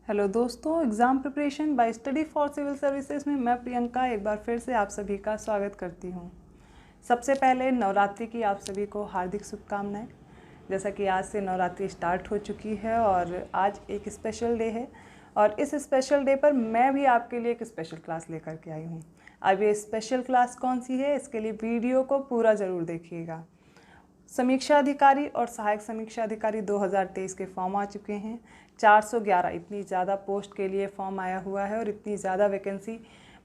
Hello दोस्तों, exam preparation by study for civil services में मैं प्रियंका एक बार फिर से आप सभी का स्वागत करती हूँ। सबसे पहले नवरात्रि की आप सभी को हार्दिक शुभकामनाएं। जैसा कि आज से नवरात्रि स्टार्ट हो चुकी है और आज एक स्पेशल डे है और इस स्पेशल डे पर मैं भी आपके लिए एक स्पेशल क्लास लेकर के आई हूँ। अब ये स्पेशल क्लास कौन सी है, इसके लिए वीडियो को पूरा ज़रूर देखिएगा। समीक्षा अधिकारी और सहायक समीक्षा अधिकारी 2023 के फॉर्म आ चुके हैं। 411 इतनी ज़्यादा पोस्ट के लिए फॉर्म आया हुआ है और इतनी ज़्यादा वैकेंसी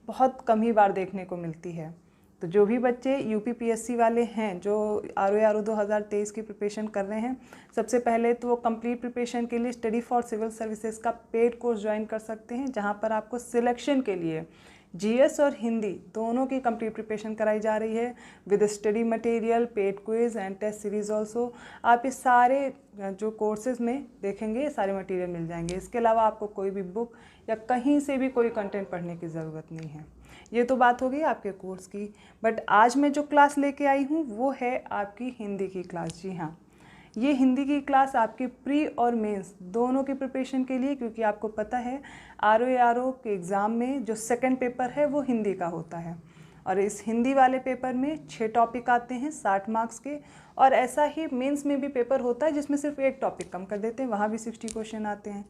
बहुत कम ही बार देखने को मिलती है। तो जो भी बच्चे यूपीपीएससी वाले हैं जो आरओ 2023 की प्रिपरेशन कर रहे हैं, सबसे पहले तो वो कंप्लीट प्रिपरेशन के लिए स्टडी फॉर सिविल सर्विसेज का पेड कोर्स ज्वाइन कर सकते हैं, जहाँ पर आपको सिलेक्शन के लिए जीएस और हिंदी दोनों की कंप्लीट प्रिपरेशन कराई जा रही है with study material, paid quiz and test series also. आप इस सारे जो कोर्सेज में देखेंगे ये सारे मटेरियल मिल जाएंगे। इसके अलावा आपको कोई भी बुक या कहीं से भी कोई कंटेंट पढ़ने की ज़रूरत नहीं है। ये तो बात हो गई आपके कोर्स की, बट आज मैं जो क्लास लेके आई हूँ वो है आपकी हिंदी की क्लास। जी हाँ, ये हिंदी की क्लास आपके प्री और मेंस दोनों की प्रिपरेशन के लिए, क्योंकि आपको पता है आरओ के एग्ज़ाम में जो सेकंड पेपर है वो हिंदी का होता है और इस हिंदी वाले पेपर में 6 टॉपिक आते हैं 60 मार्क्स के। और ऐसा ही मेंस में भी पेपर होता है जिसमें सिर्फ एक टॉपिक कम कर देते हैं, वहाँ भी 60 क्वेश्चन आते हैं।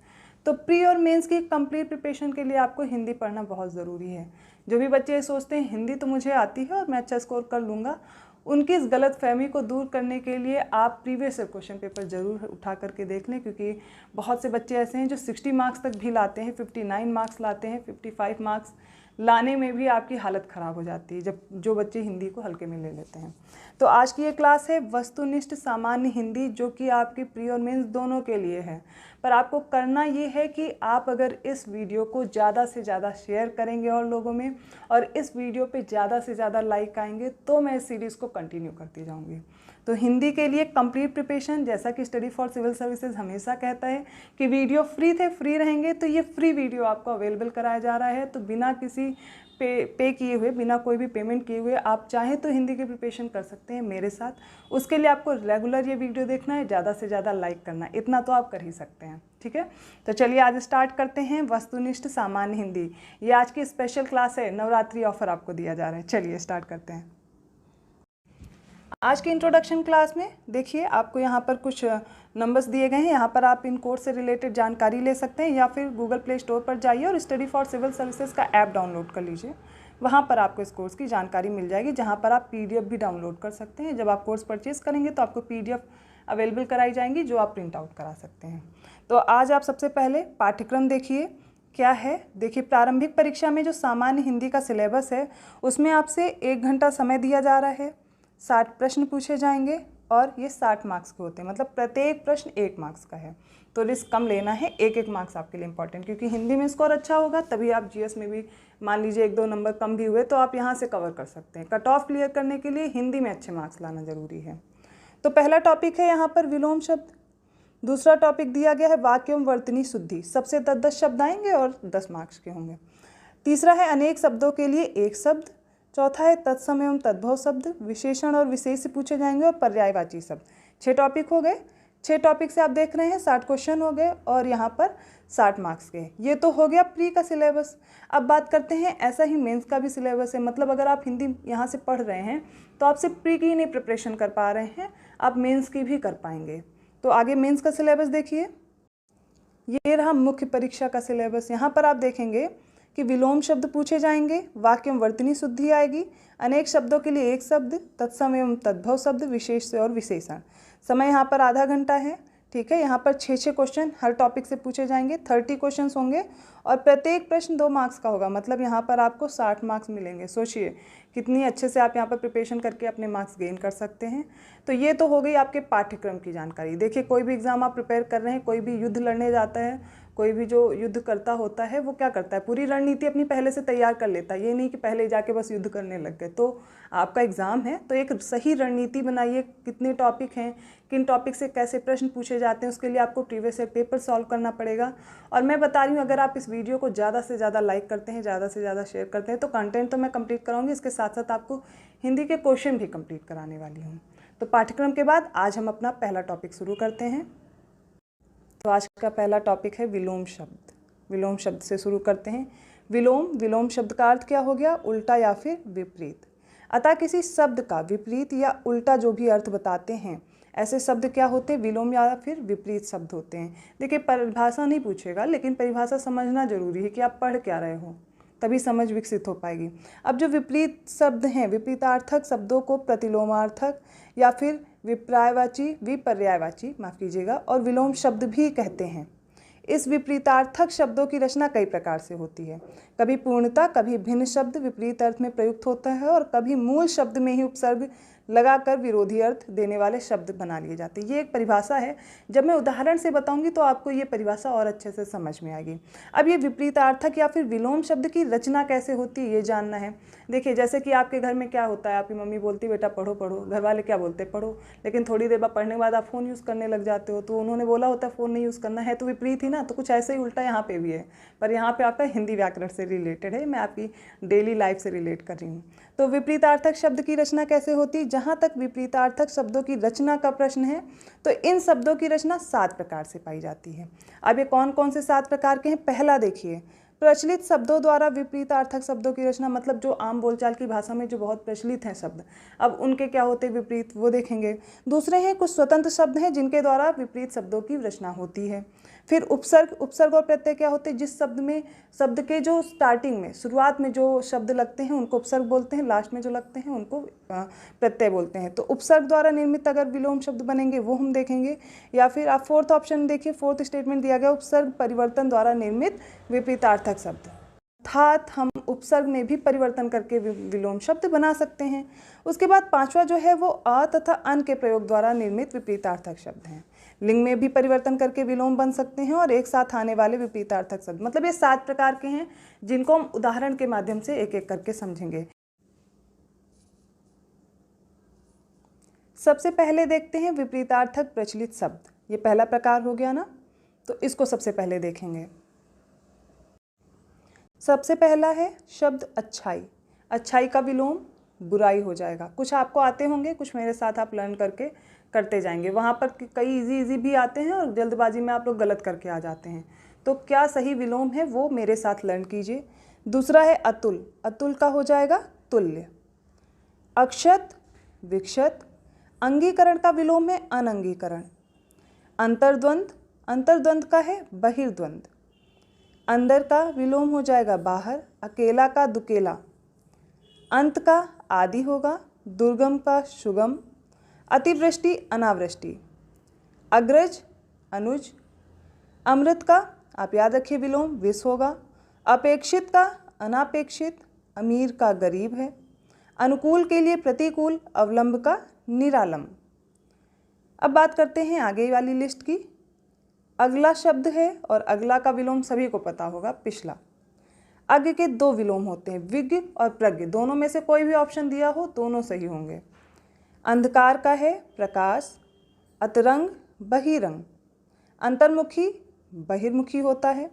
तो प्री और मेंस की कंप्लीट प्रिपरेशन के लिए आपको हिंदी पढ़ना बहुत ज़रूरी है। जो भी बच्चे सोचते हैं हिंदी तो मुझे आती है और मैं अच्छा स्कोर कर लूँगा, उनकी इस गलत फहमी को दूर करने के लिए आप प्रीवियस क्वेश्चन पेपर ज़रूर उठा करके देख लें, क्योंकि बहुत से बच्चे ऐसे हैं जो 60 मार्क्स तक भी लाते हैं, 59 मार्क्स लाते हैं, 55 मार्क्स लाने में भी आपकी हालत ख़राब हो जाती है जब जो बच्चे हिंदी को हल्के में ले लेते हैं। तो आज की ये क्लास है वस्तुनिष्ठ सामान्य हिंदी, जो कि आपकी प्री और मेंस दोनों के लिए है। पर आपको करना ये है कि आप अगर इस वीडियो को ज़्यादा से ज़्यादा शेयर करेंगे और लोगों में, और इस वीडियो पे ज़्यादा से ज़्यादा लाइक आएंगे, तो मैं इस सीरीज़ को कंटिन्यू करती जाऊँगी। तो हिंदी के लिए कंप्लीट प्रिपरेशन, जैसा कि स्टडी फॉर सिविल सर्विसेज हमेशा कहता है कि वीडियो फ्री रहेंगे, तो ये फ्री वीडियो आपको अवेलेबल कराया जा रहा है। तो बिना किसी पे किए हुए, बिना कोई भी पेमेंट किए हुए आप चाहें तो हिंदी की प्रिपरेशन कर सकते हैं मेरे साथ। उसके लिए आपको रेगुलर ये वीडियो देखना है, ज़्यादा से ज़्यादा लाइक करना है, इतना तो आप कर ही सकते हैं। ठीक है, तो चलिए आज स्टार्ट करते हैं वस्तुनिष्ठ सामान्य हिंदी। ये आज की स्पेशल क्लास है, नवरात्रि ऑफर आपको दिया जा रहा है। चलिए स्टार्ट करते हैं। आज की इंट्रोडक्शन क्लास में देखिए आपको यहाँ पर कुछ नंबर्स दिए गए हैं। यहाँ पर आप इन कोर्स से रिलेटेड जानकारी ले सकते हैं या फिर गूगल प्ले स्टोर पर जाइए और स्टडी फॉर सिविल सर्विसेज का ऐप डाउनलोड कर लीजिए। वहाँ पर आपको इस कोर्स की जानकारी मिल जाएगी, जहाँ पर आप पीडीएफ भी डाउनलोड कर सकते हैं। जब आप कोर्स परचेज़ करेंगे तो आपको पीडीएफ अवेलेबल कराई जाएंगी जो आप प्रिंट आउट करा सकते हैं। तो आज आप सबसे पहले पाठ्यक्रम देखिए क्या है। देखिए, प्रारंभिक परीक्षा में जो सामान्य हिंदी का सिलेबस है उसमें आपसे 1 घंटा समय दिया जा रहा है। 60 प्रश्न पूछे जाएंगे और ये 60 मार्क्स के होते हैं, मतलब प्रत्येक प्रश्न 1 मार्क्स का है। तो रिस्क कम लेना है, 1-1 मार्क्स आपके लिए इंपॉर्टेंट, क्योंकि हिंदी में स्कोर अच्छा होगा तभी आप जीएस में भी मान लीजिए 1-2 नंबर कम भी हुए तो आप यहाँ से कवर कर सकते हैं। कट ऑफ क्लियर करने के लिए हिंदी में अच्छे मार्क्स लाना ज़रूरी है। तो पहला टॉपिक है यहाँ पर विलोम शब्द। दूसरा टॉपिक दिया गया है वाक्य एवं वर्तनी शुद्धि। सबसे 10-10 शब्द आएंगे और 10 मार्क्स के होंगे। तीसरा है अनेक शब्दों के लिए एक शब्द। चौथा है तत्सम एवं तद्भव शब्द। विशेषण और विशेष से पूछे जाएंगे और पर्यायवाची शब्द। 6 टॉपिक हो गए। 6 टॉपिक से आप देख रहे हैं 60 क्वेश्चन हो गए और यहाँ पर 60 मार्क्स के। ये तो हो गया प्री का सिलेबस। अब बात करते हैं, ऐसा ही मेंस का भी सिलेबस है। मतलब अगर आप हिंदी यहाँ से पढ़ रहे हैं तो आप सिर्फ प्री की नहीं प्रिपरेशन कर पा रहे हैं, आप मेंस की भी कर पाएंगे। तो आगे मेंस का सिलेबस देखिए, ये रहा मुख्य परीक्षा का सिलेबस। यहाँ पर आप देखेंगे कि विलोम शब्द पूछे जाएंगे, वाक्य एवं वर्तनी शुद्धि आएगी, अनेक शब्दों के लिए एक शब्द, तत्सम एवं तद्भव शब्द, विशेष और विशेषण। समय यहाँ पर आधा घंटा है। ठीक है, यहाँ पर 6-6 क्वेश्चन हर टॉपिक से पूछे जाएंगे, 30 क्वेश्चंस होंगे और प्रत्येक प्रश्न 2 मार्क्स का होगा। मतलब यहाँ पर आपको 60 मार्क्स मिलेंगे। सोचिए कितनी अच्छे से आप यहाँ पर प्रिपरेशन करके अपने मार्क्स गेन कर सकते हैं। तो ये तो हो गई आपके पाठ्यक्रम की जानकारी। देखिए, कोई भी एग्ज़ाम आप प्रिपेयर कर रहे हैं, कोई भी युद्ध लड़ने जाता है, कोई भी जो युद्ध करता होता है वो क्या करता है, पूरी रणनीति अपनी पहले से तैयार कर लेता है। ये नहीं कि पहले जाके बस युद्ध करने लग गए। तो आपका एग्ज़ाम है तो एक सही रणनीति बनाइए, कितने टॉपिक हैं, किन टॉपिक से कैसे प्रश्न पूछे जाते हैं, उसके लिए आपको प्रीवियस ईयर पेपर सॉल्व करना पड़ेगा। और मैं बता रही हूँ, अगर आप इस वीडियो को ज़्यादा से ज़्यादा लाइक करते हैं, ज़्यादा से ज़्यादा शेयर करते हैं, तो कंटेंट तो मैं कंप्लीट कराऊंगी, इसके साथ साथ आपको हिंदी के क्वेश्चन भी कंप्लीट कराने वाली हूँ। तो पाठ्यक्रम के बाद आज हम अपना पहला टॉपिक शुरू करते हैं। तो आज का पहला टॉपिक है विलोम शब्द। विलोम शब्द से शुरू करते हैं। विलोम शब्द का अर्थ क्या हो गया? उल्टा या फिर विपरीत। अतः किसी शब्द का विपरीत या उल्टा जो भी अर्थ बताते हैं, ऐसे शब्द क्या होते हैं? विलोम या फिर विपरीत शब्द होते हैं। देखिए, परिभाषा नहीं पूछेगा, लेकिन परिभाषा समझना जरूरी है कि आप पढ़ क्या रहे हो, तभी समझ विकसित हो पाएगी। अब जो विपरीत शब्द हैं, विपरीतार्थक शब्दों को प्रतिलोमार्थक या फिर विपर्यायवाची और विलोम शब्द भी कहते हैं। इस विपरीतार्थक शब्दों की रचना कई प्रकार से होती है। कभी पूर्णतः, कभी भिन्न शब्द विपरीत अर्थ में प्रयुक्त होता है और कभी मूल शब्द में ही उपसर्ग लगाकर विरोधी अर्थ देने वाले शब्द बना लिए जाते हैं। ये एक परिभाषा है। जब मैं उदाहरण से बताऊंगी तो आपको ये परिभाषा और अच्छे से समझ में आएगी। अब ये विपरीतार्थक या फिर विलोम शब्द की रचना कैसे होती है, ये जानना है। देखिए, जैसे कि आपके घर में क्या होता है, आपकी मम्मी बोलती है बेटा पढ़ो पढ़ो, घर वाले क्या बोलते हैं पढ़ो, लेकिन थोड़ी देर बाद पढ़ने के बाद आप फ़ोन यूज़ करने लग जाते हो। तो उन्होंने बोला होता है फ़ोन नहीं यूज़ करना है, तो विपरीत ही ना। तो कुछ ऐसे ही उल्टा यहाँ पे भी है, पर यहाँ पे आपका हिंदी व्याकरण से रिलेटेड है, मैं आपकी डेली लाइफ से रिलेट कर रही हूँ। तो विपरीतार्थक शब्द की रचना कैसे होती? जहाँ तक विपरीतार्थक शब्दों की रचना का प्रश्न है, तो इन शब्दों की रचना 7 प्रकार से पाई जाती है। अब ये कौन कौन से 7 प्रकार के हैं? पहला देखिए, प्रचलित शब्दों द्वारा विपरीतार्थक शब्दों की रचना, मतलब जो आम बोलचाल की भाषा में जो बहुत प्रचलित हैं शब्द, अब उनके क्या होते हैं विपरीत, वो देखेंगे। दूसरे हैं कुछ स्वतंत्र शब्द हैं जिनके द्वारा विपरीत शब्दों की रचना होती है। फिर उपसर्ग और प्रत्यय क्या होते हैं? जिस शब्द में, शब्द के जो स्टार्टिंग में, शुरुआत में जो शब्द लगते हैं उनको उपसर्ग बोलते हैं, लास्ट में जो लगते हैं उनको प्रत्यय बोलते हैं। तो उपसर्ग द्वारा निर्मित अगर विलोम शब्द बनेंगे वो हम देखेंगे। या फिर आप फोर्थ ऑप्शन देखिए, फोर्थ स्टेटमेंट दिया गया, उपसर्ग परिवर्तन द्वारा निर्मित विपरीतार्थक शब्द, अर्थात हम उपसर्ग में भी परिवर्तन करके विलोम शब्द बना सकते हैं। उसके बाद 5वां जो है वो अ तथा अन के प्रयोग द्वारा निर्मित विपरीतार्थक शब्द हैं। लिंग में भी परिवर्तन करके विलोम बन सकते हैं और एक साथ आने वाले विपरीतार्थक शब्द, मतलब ये 7 प्रकार के हैं जिनको हम उदाहरण के माध्यम से एक एक करके समझेंगे। सबसे पहले देखते हैं विपरीतार्थक प्रचलित शब्द। ये पहला प्रकार हो गया ना, तो इसको सबसे पहले देखेंगे। सबसे पहला है शब्द अच्छाई। अच्छाई का विलोम बुराई हो जाएगा। कुछ आपको आते होंगे, कुछ मेरे साथ आप लर्न करके करते जाएंगे। वहाँ पर कई इजी भी आते हैं और जल्दबाजी में आप लोग गलत करके आ जाते हैं। तो क्या सही विलोम है वो मेरे साथ लर्न कीजिए। दूसरा है अतुल। अतुल का हो जाएगा तुल्य। अक्षत, विक्षत। अंगीकरण का विलोम है अनंगीकरण। अंतर्द्वंद, अंतर्द्वंद का है बहिर्द्वंद। अंदर का विलोम हो जाएगा बाहर। अकेला का दुकेला। अंत का आदि होगा। दुर्गम का सुगम। अतिवृष्टि, अनावृष्टि। अग्रज, अनुज। अमृत का आप याद रखिए विलोम विष होगा। अपेक्षित का अनापेक्षित। अमीर का गरीब है। अनुकूल के लिए प्रतिकूल। अवलंब का निरालंब। अब बात करते हैं आगे वाली लिस्ट की। अगला शब्द है और अगला का विलोम सभी को पता होगा, पिछला। अज्ञ के 2 विलोम होते हैं, विज्ञ और प्रज्ञ। दोनों में से कोई भी ऑप्शन दिया हो दोनों सही होंगे। अंधकार का है प्रकाश। अतरंग, बहिरंग। अंतर्मुखी, बहिर्मुखी होता है।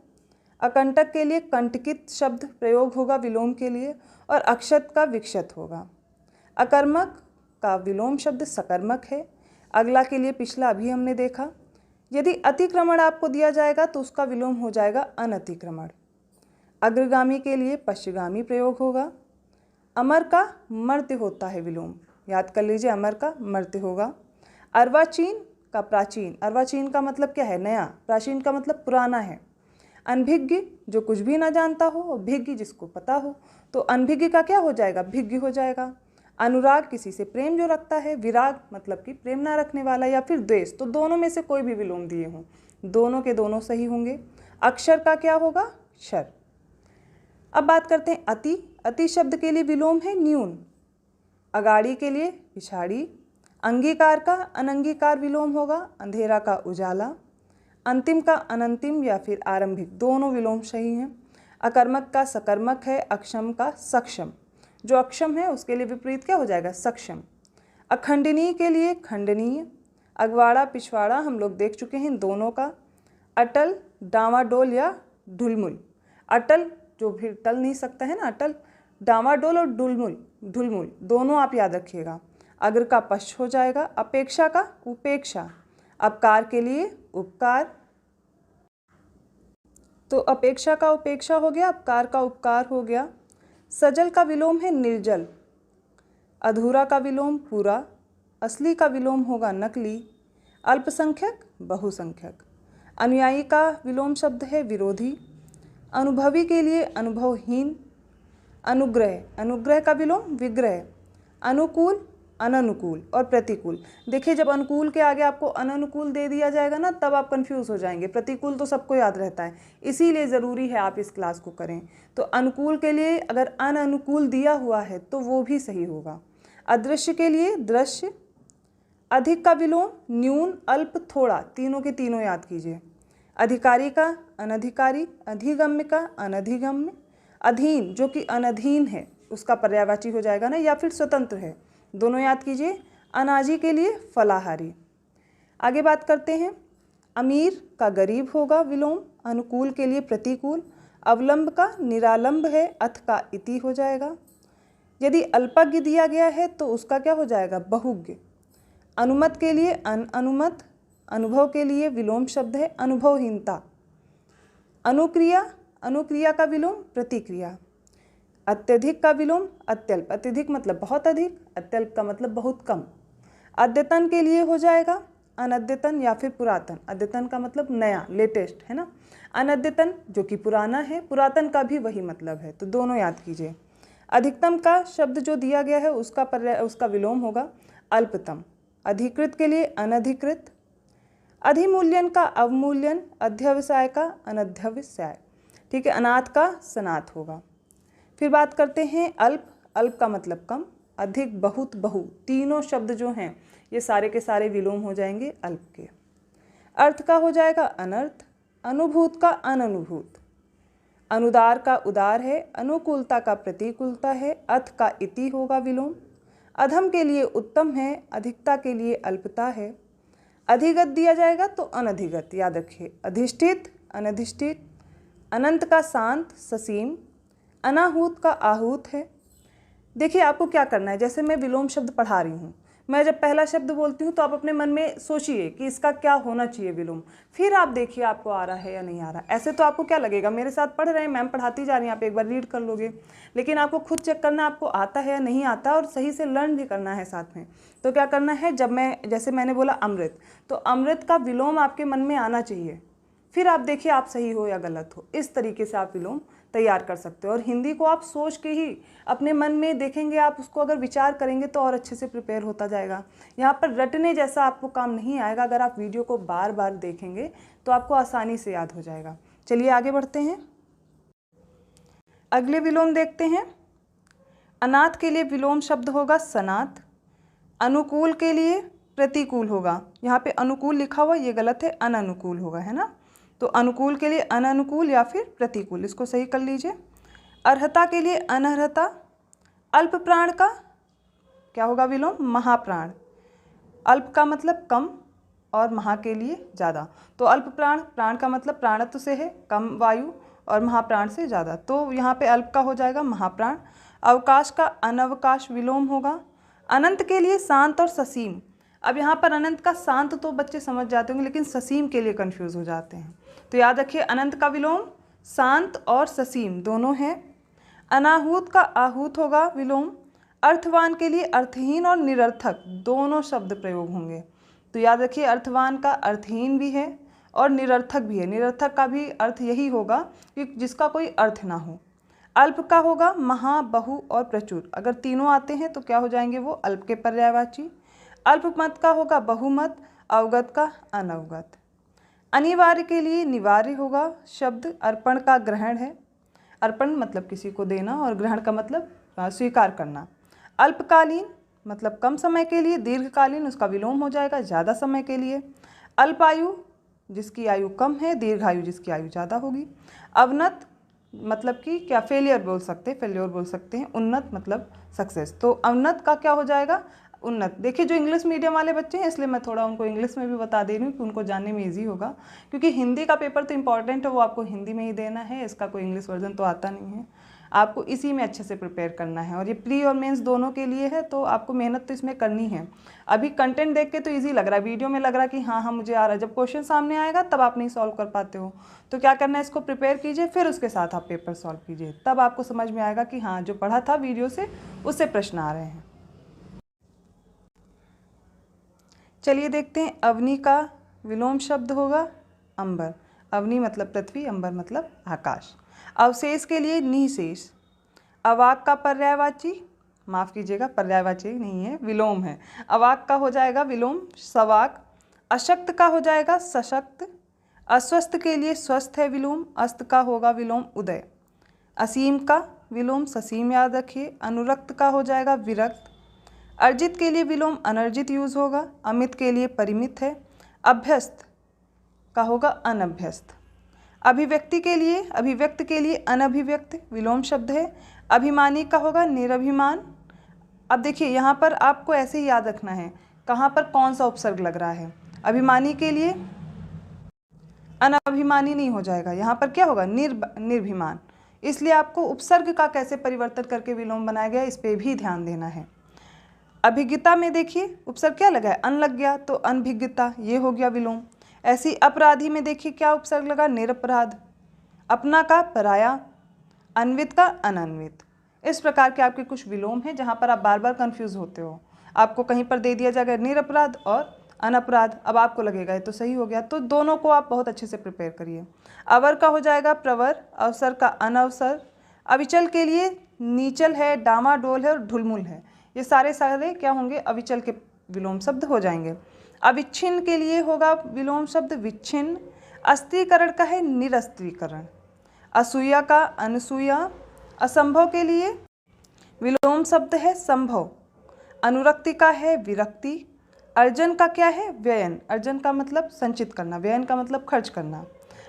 अकंटक के लिए कंटकित शब्द प्रयोग होगा विलोम के लिए, और अक्षत का विक्षत होगा। अकर्मक का विलोम शब्द सकर्मक है। अगला के लिए पिछला अभी हमने देखा। यदि अतिक्रमण आपको दिया जाएगा तो उसका विलोम हो जाएगा अनतिक्रमण। अग्रगामी के लिए पश्चिगामी प्रयोग होगा। अमर का मर्त्य होता है विलोम, याद कर लीजिए, अमर का मर्त्य होगा। अर्वाचीन का प्राचीन। अर्वाचीन का मतलब क्या है? नया। प्राचीन का मतलब पुराना है। अनभिज्ञ, जो कुछ भी ना जानता हो, और भिज्ञ जिसको पता हो, तो अनभिज्ञ का क्या हो जाएगा? भिज्ञ हो जाएगा। अनुराग, किसी से प्रेम जो रखता है। विराग मतलब कि प्रेम ना रखने वाला, या फिर द्वेष। तो दोनों में से कोई भी विलोम दिए हों, दोनों के दोनों सही होंगे। अक्षर का क्या होगा? क्षर। अब बात करते हैं अति। अति शब्द के लिए विलोम है न्यून। अगाड़ी के लिए पिछाड़ी। अंगीकार का अनंगीकार विलोम होगा। अंधेरा का उजाला। अंतिम का अनंतिम या फिर आरंभिक, दोनों विलोम सही हैं। अकर्मक का सकर्मक है। अक्षम का सक्षम, जो अक्षम है उसके लिए विपरीत क्या हो जाएगा? सक्षम। अखंडनीय के लिए खंडनीय। अगवाड़ा, पिछवाड़ा हम लोग देख चुके हैं दोनों का। अटल, डांवाडोल या ढुलमुल। अटल जो भी टल नहीं सकता है ना, अटल। डांवाडोल और ढुलमुल, ढुलमुल दोनों आप याद रखिएगा। अग्र का पश्च हो जाएगा। अपेक्षा का उपेक्षा। अपकार के लिए उपकार। तो अपेक्षा का उपेक्षा हो गया, अपकार का उपकार हो गया। सजल का विलोम है निर्जल, अधूरा का विलोम पूरा, असली का विलोम होगा नकली, अल्पसंख्यक बहुसंख्यक। अनुयायी का विलोम शब्द है विरोधी, अनुभवी के लिए अनुभवहीन, अनुग्रह, अनुग्रह का विलोम विग्रह, अनुकूल अननुकूल और प्रतिकूल। देखिए जब अनुकूल के आगे आपको अननुकूल दे दिया जाएगा ना तब आप कंफ्यूज हो जाएंगे, प्रतिकूल तो सबको याद रहता है, इसीलिए ज़रूरी है आप इस क्लास को करें। तो अनुकूल के लिए अगर अननुकूल दिया हुआ है तो वो भी सही होगा। अदृश्य के लिए दृश्य, अधिक का विलोम न्यून अल्प थोड़ा, तीनों के तीनों याद कीजिए। अधिकारी का अनधिकारी, अधिगम्य का अनधिगम्य, अधीन जो कि अनधीन है उसका पर्यायवाची हो जाएगा ना, या फिर स्वतंत्र है, दोनों याद कीजिए। अनाजी के लिए फलाहारी। आगे बात करते हैं, अमीर का गरीब होगा विलोम, अनुकूल के लिए प्रतिकूल, अवलंब का निरालंब है, अथ का इति हो जाएगा। यदि अल्पज्ञ दिया गया है तो उसका क्या हो जाएगा बहुज्ञ। अनुमत के लिए अनुमत, अनुभव के लिए विलोम शब्द है अनुभवहीनता। अनुक्रिया, अनुक्रिया का विलोम प्रतिक्रिया। अत्यधिक का विलोम अत्यल्प, अत्यधिक मतलब बहुत अधिक, अत्यल्प का मतलब बहुत कम। अद्यतन के लिए हो जाएगा अनद्यतन या फिर पुरातन, अद्यतन का मतलब नया लेटेस्ट है ना, अनद्यतन जो कि पुराना है, पुरातन का भी वही मतलब है, तो दोनों याद कीजिए। अधिकतम का शब्द जो दिया गया है उसका विलोम होगा अल्पतम। अधिकृत के लिए अनधिकृत। अधिमूल्यन का अवमूल्यन, अध्यवसाय का अनध्यवसाय, ठीक है। अनाथ का सनाथ होगा। फिर बात करते हैं अल्प, अल्प का मतलब कम, अधिक बहुत बहु, तीनों शब्द जो हैं ये सारे के सारे विलोम हो जाएंगे अल्प के। अर्थ का हो जाएगा अनर्थ, अनुभूत का अननुभूत, अनुदार का उदार है, अनुकूलता का प्रतिकूलता है, अथ का इति होगा विलोम। अधम के लिए उत्तम है, अधिकता के लिए अल्पता है। अधिगत दिया जाएगा तो अनधिगत याद रखिए। अधिष्ठित अनधिष्ठित, अनंत का शांत ससीम, अनाहूत का आहूत है। देखिए आपको क्या करना है, जैसे मैं विलोम शब्द पढ़ा रही हूँ, मैं जब पहला शब्द बोलती हूँ तो आप अपने मन में सोचिए कि इसका क्या होना चाहिए विलोम, फिर आप देखिए आपको आ रहा है या नहीं आ रहा। ऐसे तो आपको क्या लगेगा मेरे साथ पढ़ रहे हैं, मैम पढ़ाती जा रही हैं, आप एक बार रीड कर लोगे, लेकिन आपको खुद चेक करना आपको आता है या नहीं आता, और सही से लर्न भी करना है साथ में। तो क्या करना है, जब जैसे मैंने बोला अमृत, तो अमृत का विलोम आपके मन में आना चाहिए, फिर आप देखिए आप सही हो या गलत हो। इस तरीके से आप विलोम तैयार कर सकते हो। और हिंदी को आप सोच के ही अपने मन में देखेंगे, आप उसको अगर विचार करेंगे तो और अच्छे से प्रिपेयर होता जाएगा। यहाँ पर रटने जैसा आपको काम नहीं आएगा, अगर आप वीडियो को बार बार देखेंगे तो आपको आसानी से याद हो जाएगा। चलिए आगे बढ़ते हैं, अगले विलोम देखते हैं। अनाथ के लिए विलोम शब्द होगा सनाथ, अनुकूल के लिए प्रतिकूल होगा, यहाँ पे अनुकूल लिखा हुआ ये गलत है, अननुकूल होगा, है ना। तो अनुकूल के लिए अननुकूल या फिर प्रतिकूल, इसको सही कर लीजिए। अर्हता के लिए अनर्हता। अल्प प्राण का क्या होगा विलोम, महाप्राण। अल्प का मतलब कम और महा के लिए ज़्यादा, तो अल्प प्राण, प्राण का मतलब प्राणत्व से है, कम वायु, और महाप्राण से ज़्यादा, तो यहाँ पे अल्प का हो जाएगा महाप्राण। अवकाश का अनवकाश विलोम होगा। अनंत के लिए शांत और ससीम। अब यहाँ पर अनंत का शांत तो बच्चे समझ जाते होंगे, लेकिन ससीम के लिए कंफ्यूज हो जाते हैं, तो याद रखिए अनंत का विलोम शांत और ससीम दोनों हैं। अनाहूत का आहूत होगा विलोम। अर्थवान के लिए अर्थहीन और निरर्थक दोनों शब्द प्रयोग होंगे, तो याद रखिए अर्थवान का अर्थहीन भी है और निरर्थक भी है। निरर्थक का भी अर्थ यही होगा कि जिसका कोई अर्थ ना हो। अल्प का होगा महा, बहु और प्रचुर, अगर तीनों आते हैं तो क्या हो जाएंगे वो अल्प के पर्यायवाची। अल्पमत का होगा बहुमत, अवगत का अनवगत। अनिवार्य के लिए निवार्य होगा शब्द। अर्पण का ग्रहण है, अर्पण मतलब किसी को देना और ग्रहण का मतलब स्वीकार करना। अल्पकालीन मतलब कम समय के लिए, दीर्घकालीन उसका विलोम हो जाएगा ज़्यादा समय के लिए। अल्पायु जिसकी आयु कम है, दीर्घायु जिसकी आयु ज़्यादा होगी। अवनत मतलब कि क्या फेलियर बोल सकते हैं। उन्नत मतलब सक्सेस, तो अवनत का क्या हो जाएगा उन्नत। देखिए जो इंग्लिश मीडियम वाले बच्चे हैं इसलिए मैं थोड़ा उनको इंग्लिश में भी बता दे रही हूँ कि उनको जानने में इजी होगा, क्योंकि हिंदी का पेपर तो इम्पॉर्टेंट है, वो आपको हिंदी में ही देना है, इसका कोई इंग्लिश वर्जन तो आता नहीं है। आपको इसी में अच्छे से प्रिपेयर करना है। और ये प्री और मेंस दोनों के लिए है, तो आपको मेहनत तो इसमें करनी है। अभी कंटेंट देख के तो इजी लग रहा है, वीडियो में लग रहा है कि हाँ हाँ मुझे आ रहा है, जब क्वेश्चन सामने आएगा तब आप नहीं सॉल्व कर पाते हो। तो क्या करना है, इसको प्रिपेयर कीजिए, फिर उसके साथ आप पेपर सॉल्व कीजिए, तब आपको समझ में आएगा कि हाँ जो पढ़ा था वीडियो से उससे प्रश्न आ रहे हैं। चलिए देखते हैं, अवनी का विलोम शब्द होगा अंबर। अवनी मतलब पृथ्वी, अंबर मतलब आकाश। अवशेष के लिए निःशेष। अवाक का पर्यायवाची, माफ़ कीजिएगा पर्यायवाची नहीं है, विलोम है। अवाक का हो जाएगा विलोम सवाक। अशक्त का हो जाएगा सशक्त। अस्वस्थ के लिए स्वस्थ है विलोम, अस्त का होगा विलोम उदय। असीम का विलोम ससीम याद रखिए। अनुरक्त का हो जाएगा विरक्त। अर्जित के लिए विलोम अनर्जित यूज़ होगा। अमित के लिए परिमित है। अभ्यस्त का होगा अनभ्यस्त। अभिव्यक्ति के लिए, अभिव्यक्त के लिए अनभिव्यक्त विलोम शब्द है। अभिमानी का होगा निरभिमान। अब देखिए यहाँ पर आपको ऐसे ही याद रखना है कहाँ पर कौन सा उपसर्ग लग रहा है। अभिमानी के लिए अनभिमानी नहीं हो जाएगा, यहाँ पर क्या होगा निर्भिमान। इसलिए आपको उपसर्ग का कैसे परिवर्तन करके विलोम बनाया गया इस पर भी ध्यान देना है। अभिज्ञता में देखिए उपसर्ग क्या लगा है, अन लग गया तो अनभिज्ञता, ये हो गया विलोम। ऐसी अपराधी में देखिए क्या उपसर्ग लगा, निरपराध। अपना का पराया, अन्वित का अनन्वित। इस प्रकार के आपके कुछ विलोम हैं जहाँ पर आप बार बार कंफ्यूज होते हो। आपको कहीं पर दे दिया जाएगा निरपराध और अनपराध, अब आपको लगेगा ये तो सही हो गया, तो दोनों को आप बहुत अच्छे से प्रिपेयर करिए। अवर का हो जाएगा प्रवर, अवसर का अनवसर। अविचल के लिए नीचल है, डामाडोल है और ढुलमुल है, ये सारे क्या होंगे, अविचल के विलोम शब्द हो जाएंगे। अविच्छिन्न के लिए होगा विलोम शब्द विच्छिन्न। अस्त्रीकरण का है निरस्त्रीकरण। असूया का अनसूया। असंभव के लिए विलोम शब्द है संभव। अनुरक्ति का है विरक्ति। अर्जन का क्या है व्ययन, अर्जन का मतलब संचित करना, व्ययन का मतलब खर्च करना।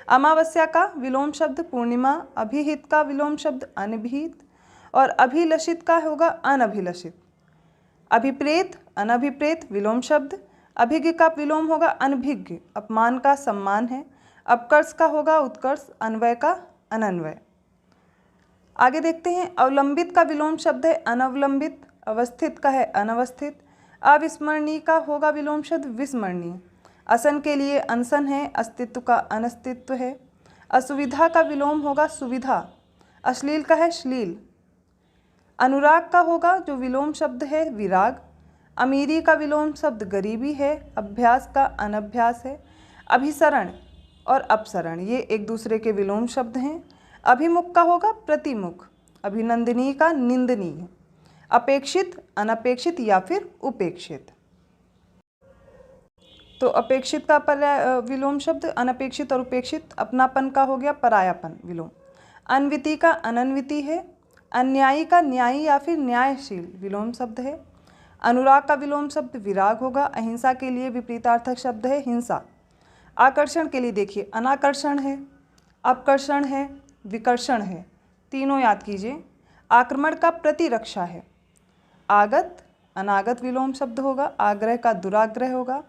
अमावस्या का विलोम शब्द पूर्णिमा। अभिहित का विलोम शब्द अनभिहित और अभिलषित का होगा अनभिलषित। अभिप्रेत अनभिप्रेत विलोम शब्द। अभिज्ञ का विलोम होगा अनभिज्ञ, अपमान का सम्मान है। अपकर्ष का होगा उत्कर्ष, अन्वय का अनन्वय। आगे देखते हैं, अवलंबित का विलोम शब्द है अनवलंबित। अवस्थित का है अनवस्थित। अविस्मरणीय का होगा विलोम शब्द विस्मरणीय। असन के लिए अनसन है, अस्तित्व का अनस्तित्व है। असुविधा का विलोम होगा सुविधा। अश्लील का है श्लील। अनुराग का होगा जो विलोम शब्द है विराग। अमीरी का विलोम शब्द गरीबी है। अभ्यास का अनभ्यास है। अभिसरण और अपसरण ये एक दूसरे के विलोम शब्द हैं। अभिमुख का होगा प्रतिमुख। अभिनंदनीय का निंदनीय। अपेक्षित अनपेक्षित या फिर उपेक्षित। तो अपेक्षित का पर्याय विलोम शब्द अनपेक्षित और उपेक्षित। अपनापन का हो गया परायापन विलोम। अन्विति का अनन्विति है। अन्यायी का न्यायी या फिर न्यायशील विलोम शब्द है। अनुराग का विलोम शब्द विराग होगा। अहिंसा के लिए विपरीतार्थक शब्द है हिंसा। आकर्षण के लिए देखिए अनाकर्षण है, अपकर्षण है, विकर्षण है, तीनों याद कीजिए। आक्रमण का प्रतिरक्षा है। आगत अनागत विलोम शब्द होगा। आग्रह का दुराग्रह होगा।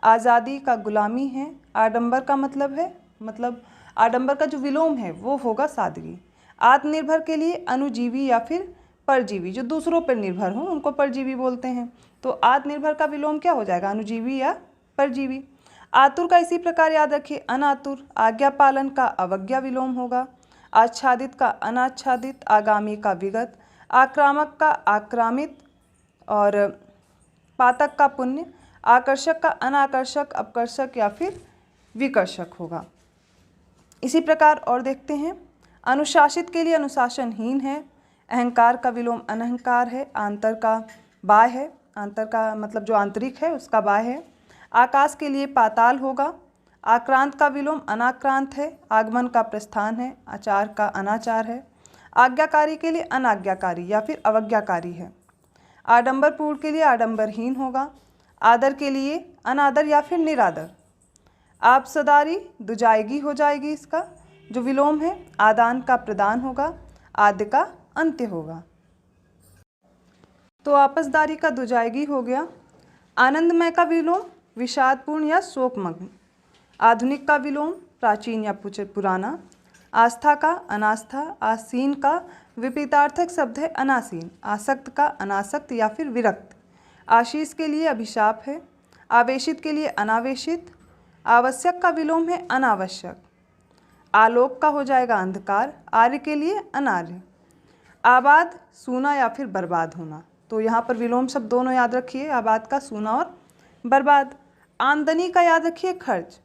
आज़ादी का गुलामी है। आडंबर का मतलब आडंबर का जो विलोम है वो होगा सादगी। आत्मनिर्भर के लिए अनुजीवी या फिर परजीवी, जो दूसरों पर निर्भर हों उनको परजीवी बोलते हैं। तो आत्मनिर्भर का विलोम क्या हो जाएगा, अनुजीवी या परजीवी। आतुर का इसी प्रकार याद रखिए अनातुर। आज्ञा पालन का अवज्ञा विलोम होगा। आच्छादित का अनाच्छादित। आगामी का विगत। आक्रामक का आक्रामित और पातक का पुण्य। आकर्षक का अनाकर्षक, अपकर्षक या फिर विकर्षक होगा। इसी प्रकार और देखते हैं, अनुशासित के लिए अनुशासनहीन है। अहंकार का विलोम अनहंकार है। आंतर का बाय है, आंतर का मतलब जो आंतरिक है उसका बाय है। आकाश के लिए पाताल होगा। आक्रांत का विलोम अनाक्रांत है। आगमन का प्रस्थान है। आचार का अनाचार है। आज्ञाकारी के लिए अनाज्ञाकारी या फिर अवज्ञाकारी है। आडंबरपूर्ण के लिए आडंबरहीन होगा। आदर के लिए अनादर या फिर निरादर। आपसदारी दुजायगी हो जाएगी, इसका जो विलोम है। आदान का प्रदान होगा। आद्य का अंत्य होगा। तो आपसदारी का दुजायगी हो गया। आनंदमय का विलोम विषादपूर्ण या शोकमग्न। आधुनिक का विलोम प्राचीन या पुराना। आस्था का अनास्था, आसीन का विपरीतार्थक शब्द है अनासीन, आसक्त का अनासक्त या फिर विरक्त, आशीष के लिए अभिशाप है, आवेशित के लिए अनावेशित, आवश्यक का विलोम है अनावश्यक, आलोक का हो जाएगा अंधकार, आर्य के लिए अनार्य, आबाद सूना या फिर बर्बाद होना। तो यहाँ पर विलोम शब्द दोनों याद रखिए, आबाद का सूना और बर्बाद। आमदनी का याद रखिए खर्च,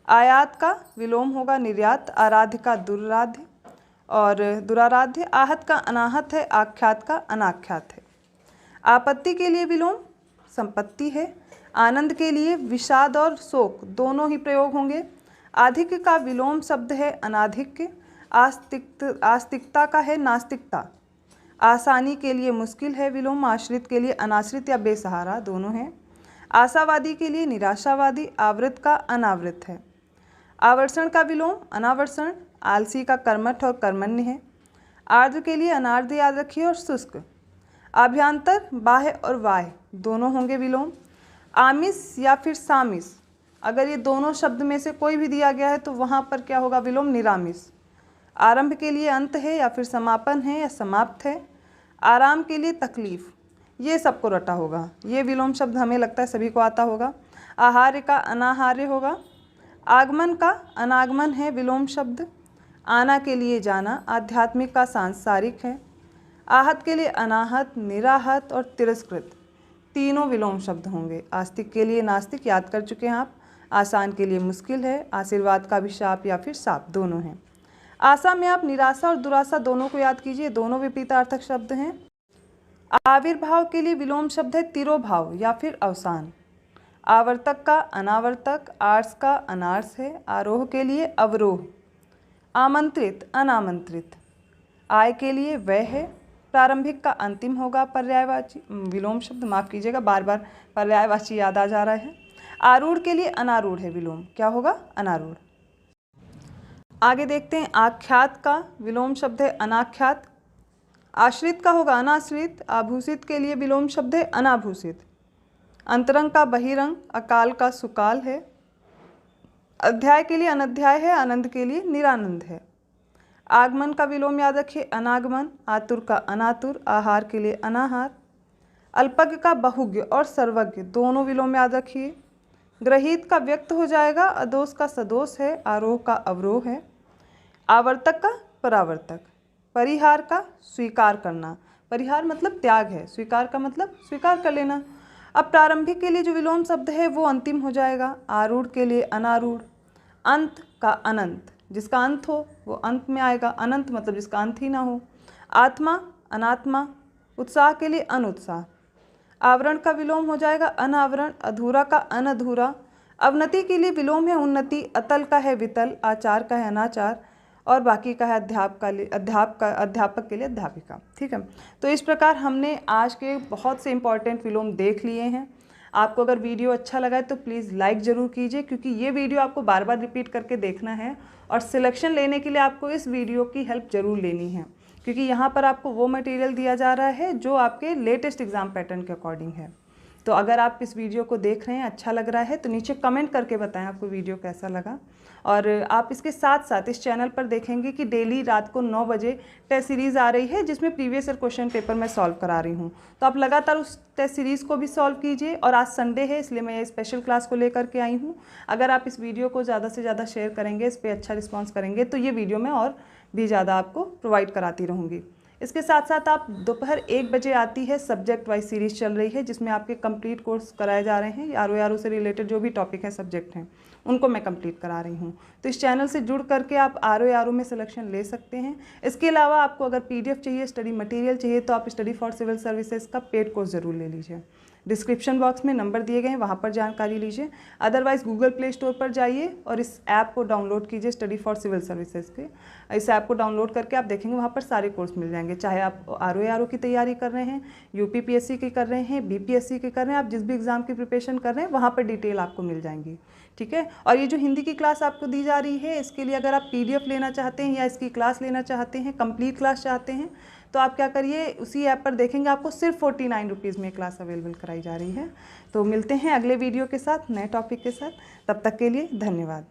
आयात का विलोम होगा निर्यात, आराध्य का दुराराध्य और दुराराध्य, आहत का अनाहत है, आख्यात का अनाख्यात है। आपत्ति के लिए विलोम संपत्ति है, आनंद के लिए विषाद और शोक दोनों ही प्रयोग होंगे। आधिक्य का विलोम शब्द है अनाधिक्य, आस्तिकता का है नास्तिकता, आसानी के लिए मुश्किल है विलोम, आश्रित के लिए अनाश्रित या बेसहारा दोनों हैं। आशावादी के लिए निराशावादी, आवृत का अनावृत है। आवर्षण का विलोम अनावर्षण, आलसी का कर्मठ और कर्मण्य है। आर्द्र के लिए अनार्द्र याद रखिए और शुष्क। आभ्यंतर बाह्य और वाह्य दोनों होंगे विलोम। आमिष या फिर सामिष, अगर ये दोनों शब्द में से कोई भी दिया गया है तो वहाँ पर क्या होगा विलोम निरामिष। आरंभ के लिए अंत है या फिर समापन है या समाप्त है। आराम के लिए तकलीफ, ये सबको रटा होगा, ये विलोम शब्द हमें लगता है सभी को आता होगा। आहार्य का अनाहार्य होगा। आगमन का अनागमन है विलोम शब्द। आना के लिए जाना, आध्यात्मिक का सांसारिक है। आहत के लिए अनाहत, निराहत और तिरस्कृत तीनों विलोम शब्द होंगे। आस्तिक के लिए नास्तिक याद कर चुके हैं आप। आसान के लिए मुश्किल है, आशीर्वाद का अभिशाप या फिर शाप दोनों हैं। आशा में आप निराशा और दुराशा दोनों को याद कीजिए, दोनों विपरीतार्थक शब्द हैं। आविर्भाव के लिए विलोम शब्द है तिरोभाव या फिर अवसान। आवर्तक का अनावर्तक, आर्स का अनार्स है। आरोह के लिए अवरोह। आमंत्रित अनामंत्रित, आय के लिए व्यय है। प्रारंभिक का अंतिम होगा पर्यायवाची विलोम शब्द, माफ़ कीजिएगा बार बार पर्यायवाची याद आ जा रहा है। आरूढ़ के लिए अनारूढ़ है विलोम, क्या होगा अनारूढ़। आगे देखते हैं, आख्यात का विलोम शब्द है अनाख्यात। आश्रित का होगा अनाश्रित। आभूषित के लिए विलोम शब्द है अनाभूषित। अंतरंग का बहिरंग, अकाल का सुकाल है। अध्याय के लिए अनध्याय है, आनंद के लिए निरानंद है। आगमन का विलोम याद रखिए अनागमन। आतुर का अनातुर, आहार के लिए अनाहार। अल्पज्ञ का बहुज्ञ और सर्वज्ञ दोनों विलोम याद रखिए। ग्रहित का व्यक्त हो जाएगा, अदोष का सदोष है। आरोह का अवरोह है। आवर्तक का परावर्तक। परिहार का स्वीकार करना, परिहार मतलब त्याग है, स्वीकार का मतलब स्वीकार कर लेना। अब प्रारंभिक के लिए जो विलोम शब्द है वो अंतिम हो जाएगा। आरूढ़ के लिए अनारूढ़। अंत का अनंत, जिसका अंत हो वो अंत में आएगा, अनंत मतलब जिसका अंत ही ना हो। आत्मा अनात्मा। उत्साह के लिए अनुत्साह। आवरण का विलोम हो जाएगा अनावरण। अधूरा का अनधूरा। अवनति के लिए विलोम है उन्नति। अतल का है वितल। आचार का है अनाचार और बाकी का है अध्यापक के लिए अध्यापिका। ठीक है, तो इस प्रकार हमने आज के बहुत से इंपॉर्टेंट विलोम देख लिए हैं। आपको अगर वीडियो अच्छा लगा है तो प्लीज़ लाइक ज़रूर कीजिए, क्योंकि ये वीडियो आपको बार बार रिपीट करके देखना है और सिलेक्शन लेने के लिए आपको इस वीडियो की हेल्प ज़रूर लेनी है, क्योंकि यहाँ पर आपको वो मटेरियल दिया जा रहा है जो आपके लेटेस्ट एग्ज़ाम पैटर्न के अकॉर्डिंग है। तो अगर आप इस वीडियो को देख रहे हैं, अच्छा लग रहा है, तो नीचे कमेंट करके बताएं आपको वीडियो कैसा लगा। और आप इसके साथ साथ इस चैनल पर देखेंगे कि डेली रात को 9 बजे टेस्ट सीरीज़ आ रही है, जिसमें प्रीवियस ईयर क्वेश्चन पेपर मैं सॉल्व करा रही हूँ। तो आप लगातार उस टेस्ट सीरीज़ को भी सॉल्व कीजिए। और आज संडे है, इसलिए मैं ये स्पेशल क्लास को लेकर के आई हूँ। अगर आप इस वीडियो को ज़्यादा से ज़्यादा शेयर करेंगे, इस पर अच्छा रिस्पॉन्स करेंगे, तो ये वीडियो मैं और भी ज़्यादा आपको प्रोवाइड कराती रहूँगी। इसके साथ साथ आप दोपहर 1 बजे आती है सब्जेक्ट वाइज सीरीज़ चल रही है, जिसमें आपके कंप्लीट कोर्स कराए जा रहे हैं। आरओ से रिलेटेड जो भी टॉपिक है, सब्जेक्ट हैं, उनको मैं कंप्लीट करा रही हूँ। तो इस चैनल से जुड़ करके आप आरओ में सिलेक्शन ले सकते हैं। इसके अलावा आपको अगर PDF चाहिए, स्टडी मटेरियल चाहिए, तो आप स्टडी फॉर सिविल सर्विसेज का पेड कोर्स ज़रूर ले लीजिए। डिस्क्रिप्शन बॉक्स में नंबर दिए गए हैं, वहाँ पर जानकारी लीजिए। अदरवाइज़ गूगल प्ले स्टोर पर जाइए और इस ऐप को डाउनलोड कीजिए, स्टडी फॉर सिविल सर्विसेज के। इस ऐप को डाउनलोड करके आप देखेंगे वहाँ पर सारे कोर्स मिल जाएंगे। चाहे आप आरओ की तैयारी कर रहे हैं, UPPSC की कर रहे हैं, BPSC की कर रहे हैं, आप जिस भी एग्ज़ाम की प्रिपरेशन कर रहे हैं, वहाँ पर डिटेल आपको मिल जाएंगी। ठीक है, और ये जो हिंदी की क्लास आपको दी जा रही है, इसके लिए अगर आप PDF लेना चाहते हैं या इसकी क्लास लेना चाहते हैं, कंप्लीट क्लास चाहते हैं, तो आप क्या करिए, उसी ऐप पर देखेंगे आपको सिर्फ 49 रुपीज़ में क्लास अवेलेबल कराई जा रही है। तो मिलते हैं अगले वीडियो के साथ, नए टॉपिक के साथ। तब तक के लिए धन्यवाद।